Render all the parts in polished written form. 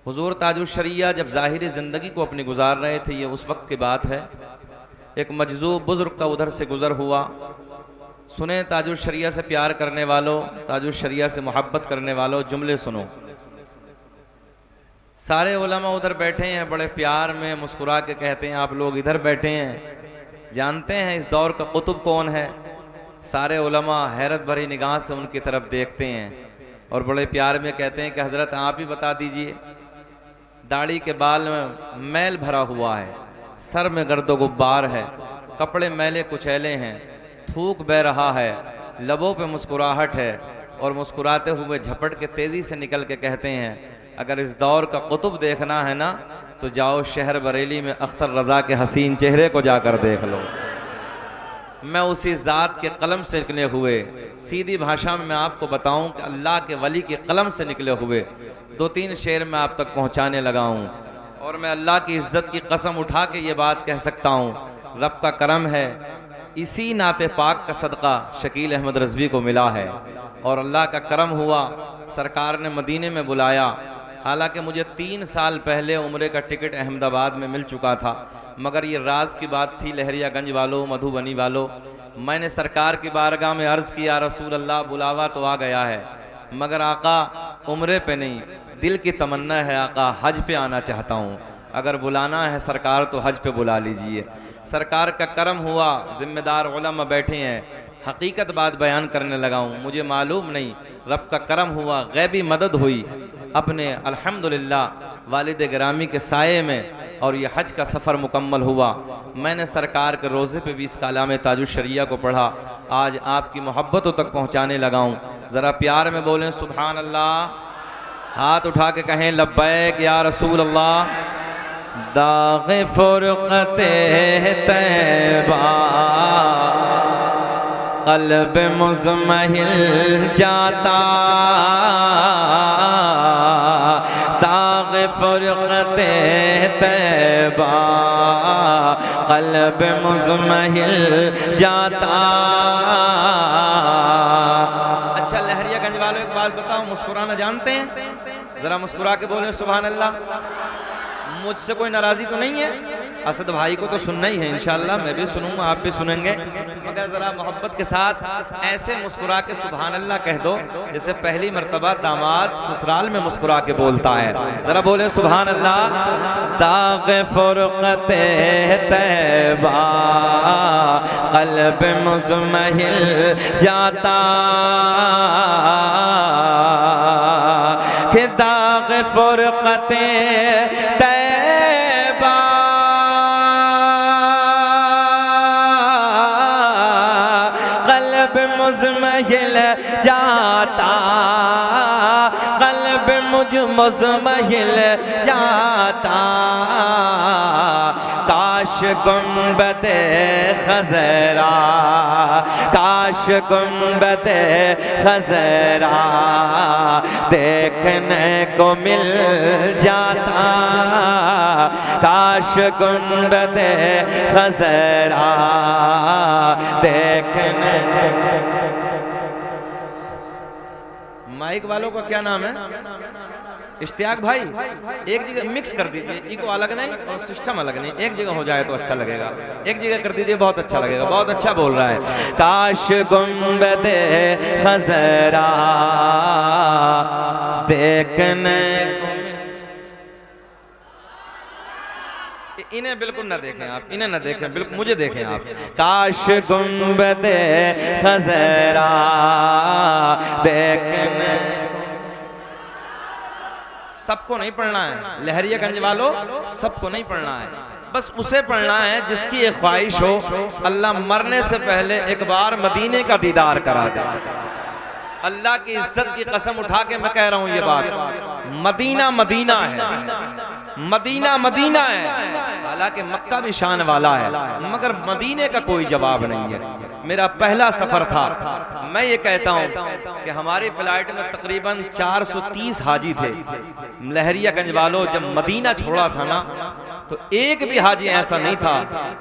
हुजूर ताजुल शरिया जब ज़ाहिरी ज़िंदगी को अपनी गुजार रहे थे, ये उस वक्त की बात है। एक मजज़ूब बुज़ुर्ग का उधर से गुज़र हुआ। सुने ताजुल शरिया से प्यार करने वालों, ताजुल शरिया से मोहब्बत करने वालों, जुमले सुनो। सारे उलमा उधर बैठे हैं, बड़े प्यार में मुस्कुरा के कहते हैं आप लोग इधर बैठे हैं, जानते हैं इस दौर का कुतुब कौन है? सारे उलमा हैरत भरी निगाह से उनकी तरफ देखते हैं और बड़े प्यार में कहते हैं कि हज़रत आप ही बता दीजिए। दाढ़ी के बाल में मैल भरा हुआ है, सर में गर्दो गुब्बार है, कपड़े मैले कुचैले हैं, थूक बह रहा है, लबों पे मुस्कुराहट है और मुस्कुराते हुए झपट के तेज़ी से निकल के कहते हैं अगर इस दौर का कुतुब देखना है ना तो जाओ शहर बरेली में अख्तर रज़ा के हसीन चेहरे को जाकर देख लो। मैं उसी ज़ात के कलम से निकले हुए, सीधी भाषा में मैं आपको बताऊं कि अल्लाह के वली के कलम से निकले हुए 2-3 शेर मैं आप तक पहुंचाने लगा हूं। और मैं अल्लाह की इज़्ज़त की कसम उठा के ये बात कह सकता हूं, रब का करम है, इसी नाते पाक का सदका शकील अहमद रज़वी को मिला है। और अल्लाह का करम हुआ, सरकार ने मदीने में बुलाया। हालांकि मुझे 3 साल पहले उम्रे का टिकट अहमदाबाद में मिल चुका था, मगर ये राज की बात थी लहरियागंज वालों, मधुबनी वालों। मैंने सरकार की बारगाह में अर्ज़ किया रसूल अल्लाह बुलावा तो आ गया है, मगर आका उम्रे पे नहीं, दिल की तमन्ना है आका हज पे आना चाहता हूँ। अगर बुलाना है सरकार तो हज पे बुला लीजिए। सरकार का करम हुआ, ज़िम्मेदार उलमा बैठे हैं, हकीकत बात बयान करने लगा हूँ। मुझे मालूम नहीं, रब का करम हुआ, गैबी मदद हुई अपने अल्हम्दुलिल्लाह वालिद गिरामी के साये में, और ये हज का सफ़र मुकम्मल हुआ। मैंने सरकार के रोज़े पे भी इस कलाम ताजुल शरिया को पढ़ा, आज आपकी मोहब्बतों तक पहुँचाने लगा हूँ। ज़रा प्यार में बोलें सुभान अल्लाह, हाथ उठा के कहें लब्बैक या रसूल अल्लाह। दाग़े फ़ुरक़ते तैबा क़ल्ब मुज़महिल जाता, दाग़े फ़ुरक़ते तैबा क़ल्ब मुज़महिल जाता। अच्छा लहरियागंज वालों एक बात बताओ, मुस्कुराना जानते हैं? ज़रा मुस्कुरा के बोलें सुभान अल्लाह। मुझसे कोई नाराज़ी तो नहीं है? असद भाई को तो सुनना ही है इंशाअल्लाह, मैं भी सुनूंगा, आप भी सुनेंगे, मगर ज़रा मोहब्बत के साथ ऐसे मुस्कुरा के सुभान अल्लाह कह दो जैसे पहली मर्तबा दामाद ससुराल में मुस्कुरा के बोलता है। ज़रा बोलें सुभान अल्लाह। दाग़े फ़ुरक़ते तैबा क़ल्ब मुज़महिल जाता, कि दाग़े फ़ुरक़ते मुज़महिल जाता, क़ल्ब मुज़महिल जाता। काश गुंबदे खज़रा, काश गुंबदे खज़रा देखने को मिल जाता, काश गुंबदे खज़रा देखने। माइक वालों का क्या नाम है? इश्तियाक भाई, एक जगह मिक्स कर दीजिए, इको अलग नहीं और सिस्टम अलग नहीं, एक जगह हो जाए तो अच्छा लगेगा। एक जगह कर दीजिए, बहुत अच्छा लगेगा, बहुत अच्छा बोल रहा है। काश गुंबदे खज़रा देखने को, इन्हें बिल्कुल ना देखें आप, इन्हें ना देखें, बिल्कुल मुझे देखें आप। काश गुंबदे खज़रा देखने, सबको नहीं पढ़ना है लहरियागंज वालों, सबको नहीं पढ़ना है, बस उसे पढ़ना है जिसकी एक ख्वाहिश हो अल्लाह मरने से पहले एक बार मदीने का दीदार करा दे। अल्लाह की इज्जत की कसम उठा के मैं कह रहा हूं ये बात, मदीना मदीना है, मदीना मदीना है। हालांकि मक्का भी शान वाला है, मगर मदीने का कोई जवाब नहीं है। मेरा पहला सफ़र था, मैं ये कहता हूँ कि हमारी फ़्लाइट में तकरीबन 430 हाजी थे। लहरियागंज वालों जब मदीना छोड़ा था ना तो एक भी हाजी ऐसा नहीं था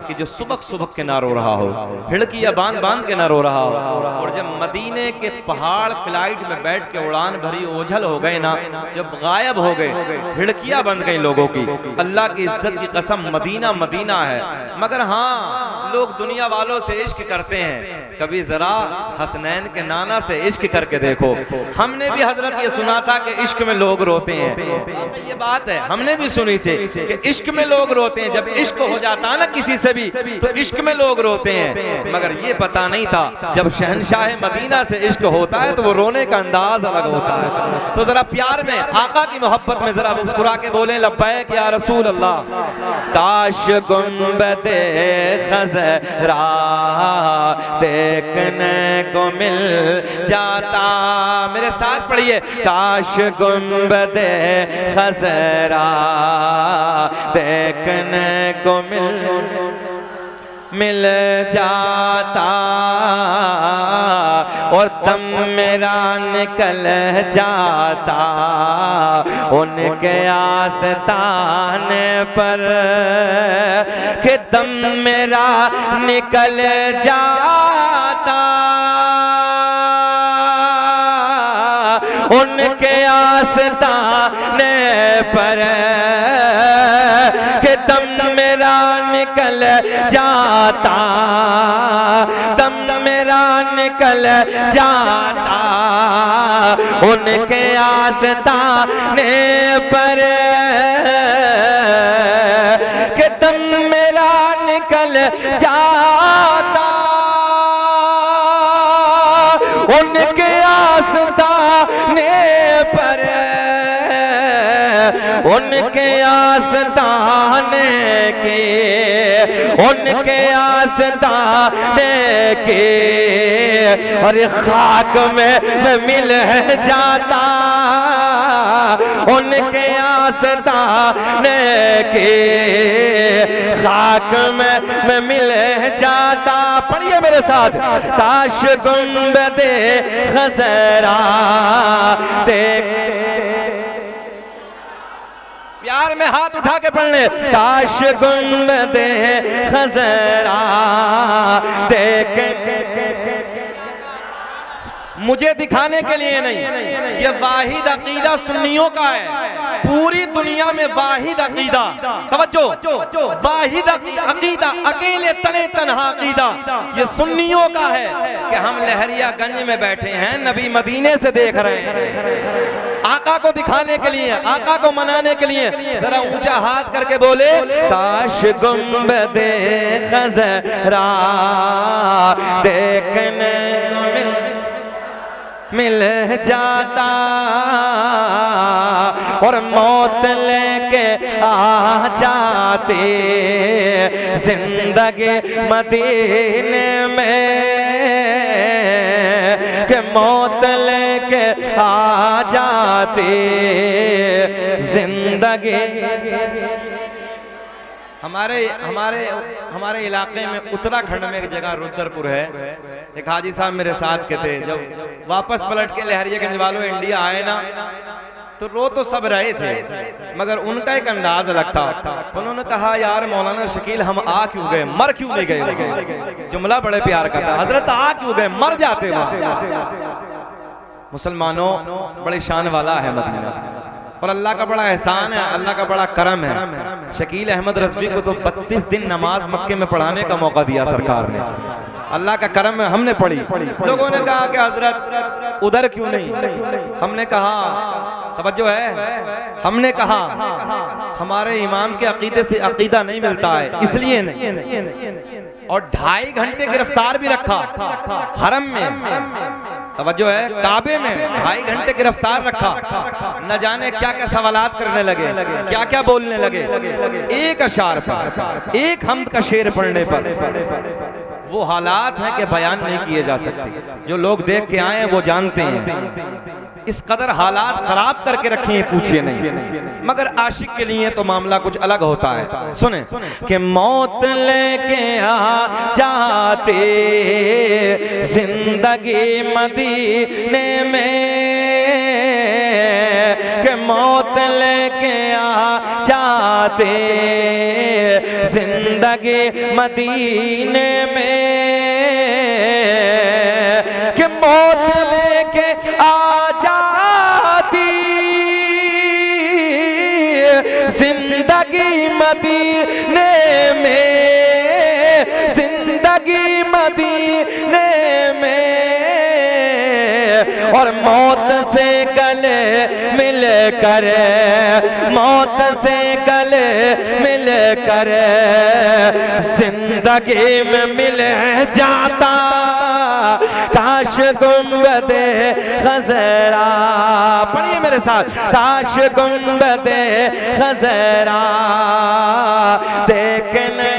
कि जो सुबह सुबह के ना रो रहा हो, हिड़कियां बांध बांध के ना रो रहा हो। और जब मदीने के पहाड़ फ्लाइट में बैठ के उड़ान भरी ओझल हो गए ना, जब गायब हो गए, हिड़कियां बंद गई लोगों की, अल्लाह की इज्जत की कसम मदीना मदीना है। मगर हाँ, लोग दुनिया वालों से इश्क करते हैं, कभी जरा हसनैन के नाना से इश्क करके देखो। हमने भी हजरत ये सुना था कि इश्क में लोग रोते हैं, ये बात है हमने भी सुनी थी कि इश्क में लोग रोते हैं। जब इश्क हो जाता है ना किसी से भी तो इश्क में लोग रोते हैं, मगर ये पता नहीं था जब शहंशाह मदीना से इश्क होता है तो वो रोने का अंदाज अलग होता है। तो जरा प्यार में, आका की मोहब्बत में जरा मुस्कुरा के बोले लब्बैक या रसूल अल्लाह। काश गुंबदे खज़रा देखने को मिल जाता, मेरे साथ पढ़िए, काश गुंबदे खज़रा देखने को मिल जाता और दम मेरा निकल जाता उनके आस्ताने पर, कि दम मेरा निकल जाता उनके आस्ताने पर, कि दम मेरा निकल जाता, दम मेरा निकल जाता उनके आस्ताने पर, कि दम मेरा निकल जाता उनके आस्ताने पर, उनके आस्ताने के, उनके आस्ताने के, और खाक में मिल जाता उनके आस्ताने के, खाक में मिल जाता। पढ़िए मेरे साथ, काश गुंबदे खज़रा देख, प्यार में हाथ उठा के पढ़ ले, काश गुंबदे खज़रा देख, मुझे दिखाने के लिए नहीं, ये वाहिद अकीदा सुन्नियों का है, पूरी दुनिया में वाहिद अकीदा, तवज्जो, वाहिद अकीदा, अकेले तने तन्हा अकीदा ये सुन्नियों का है कि हम लहरियागंज में बैठे हैं, नबी मदीने से देख रहे हैं, आका को दिखाने के लिए, आका को मनाने के लिए। जरा ऊंचा हाथ करके बोले, काश गुंबदे खज़रा देखने को मिल जाता और मौत लेके आ जाते जिंदगी मदीने में, कि मौत लेके आ जाते जिंदगी। हमारे इलाके में उत्तराखंड में एक जगह रुद्रपुर है, एक हाजी साहब मेरे साथ के थे, जब वापस पलट के लहरियागंज वालों इंडिया आए ना तो रो तो सब रहे थे, मगर उनका एक अंदाज अलग था। उन्होंने कहा यार मौलाना शकील हम आ क्यों गए, मर क्यों नहीं गए। जुमला बड़े प्यार का था, हजरत आ क्यों गए, मर जाते वहां। मुसलमानों बड़े शान वाला है मदीना और अल्लाह का बड़ा एहसान है, अल्लाह का बड़ा करम है। शकील अहमद रज़वी को तो 32 दिन नमाज मक्के में पढ़ाने का मौका दिया सरकार ने, अल्लाह का करम है, हमने पढ़ी। लोगों ने कहा कि हजरत उधर क्यों नहीं, हमने कहा तवज्जो है, हमने कहा हमारे इमाम के अकीदे से अकीदा नहीं मिलता है इसलिए नहीं। और 2.5 घंटे गिरफ्तार भी रखा हरम में, तवज्जो है, काबे में 2.5 घंटे गिरफ्तार रखा, न जाने क्या क्या सवालात करने लगे, क्या क्या बोलने लगे। एक अशार पर, एक हम्द का शेर पढ़ने पर वो हालात हैं कि बयान नहीं किए जा सकते। जो लोग देख के आए हैं वो जानते हैं, इस कदर हालात खराब करके रखे हैं, पूछिए नहीं। मगर आशिक के लिए तो मामला कुछ अलग होता है। सुने कि मौत लेके आ जाते जिंदगी मदीने में, कि मौत लेके आ जाते जिंदगी मदीने में, कि मौत लेके आ जाती जिंदगी मदीने में, जिंदगी मदीने में, और मौत से गले मिल कर, मौत से गले मिल कर जिंदगी में मिल जाता, काश गुंबदे खज़रा, पढ़िए मेरे साथ, काश गुंबदे खज़रा देखने,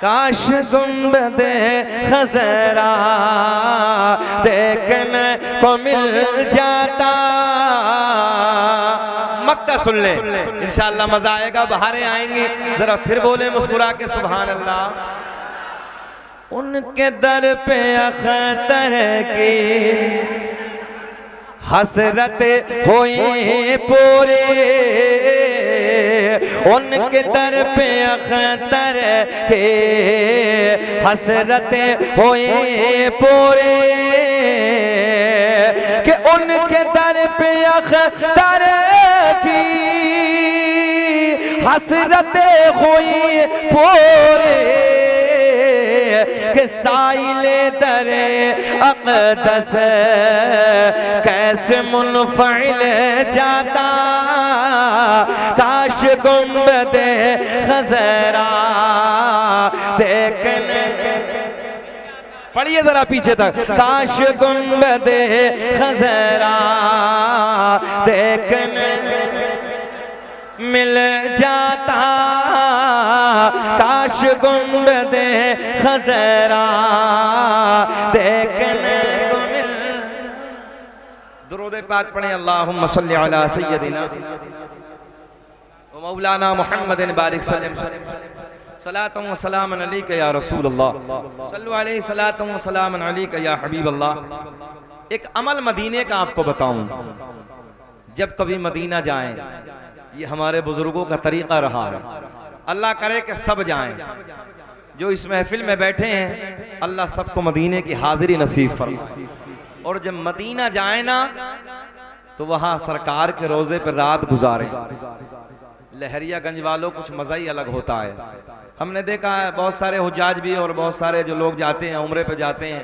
काश गुंबदे खज़रा देखने को मिल जाता। मक्ता सुन ले, इंशाअल्लाह मजा आएगा, बहारें आएंगी, जरा फिर बोले मुस्कुरा के सुभान अल्लाह। उनके दर पे अख्तर की हसरत हुई पूरे, उनके दर पे अख्तर के हसरत हुई पूरे, कि उनके दर पे अख्तर की हसरत हुई पूरे, कि साइले दरे अक़दस कैसे मुनफ़इल जाता, काश गुंबदे खज़रा देखने, पढ़िए जरा पीछे तक, काश गुंबदे खज़रा देखने मिल जाता, काश गुंबदे खज़रा देखने को मिल जाता। दुरूद पाक पढ़ें, अल्लाहुम्मा सल्लि अला सय्यदिना व मौलाना मुहम्मदिन बारिक सलातम व सलामन अलैका या रसूल अल्लाह, सल्लु अलैहि सलातम व सलामन अलैका या हबीब अल्लाह। एक अमल मदीने का आपको बताऊं, जब कभी मदीना जाएं, ये हमारे बुजुर्गों का तरीका रहा है, अल्लाह करे कि सब जाएं, जो इस महफिल में बैठे हैं अल्लाह सबको मदीने की हाजिरी नसीब फरमाए। और जब मदीना जाए ना तो वहाँ सरकार के रोज़े पर रात गुजारें। लहरियागंज वालों कुछ मज़ा ही अलग होता है। हमने देखा है बहुत सारे हुज्जाज भी और बहुत सारे जो लोग जाते हैं उम्रे पे जाते हैं,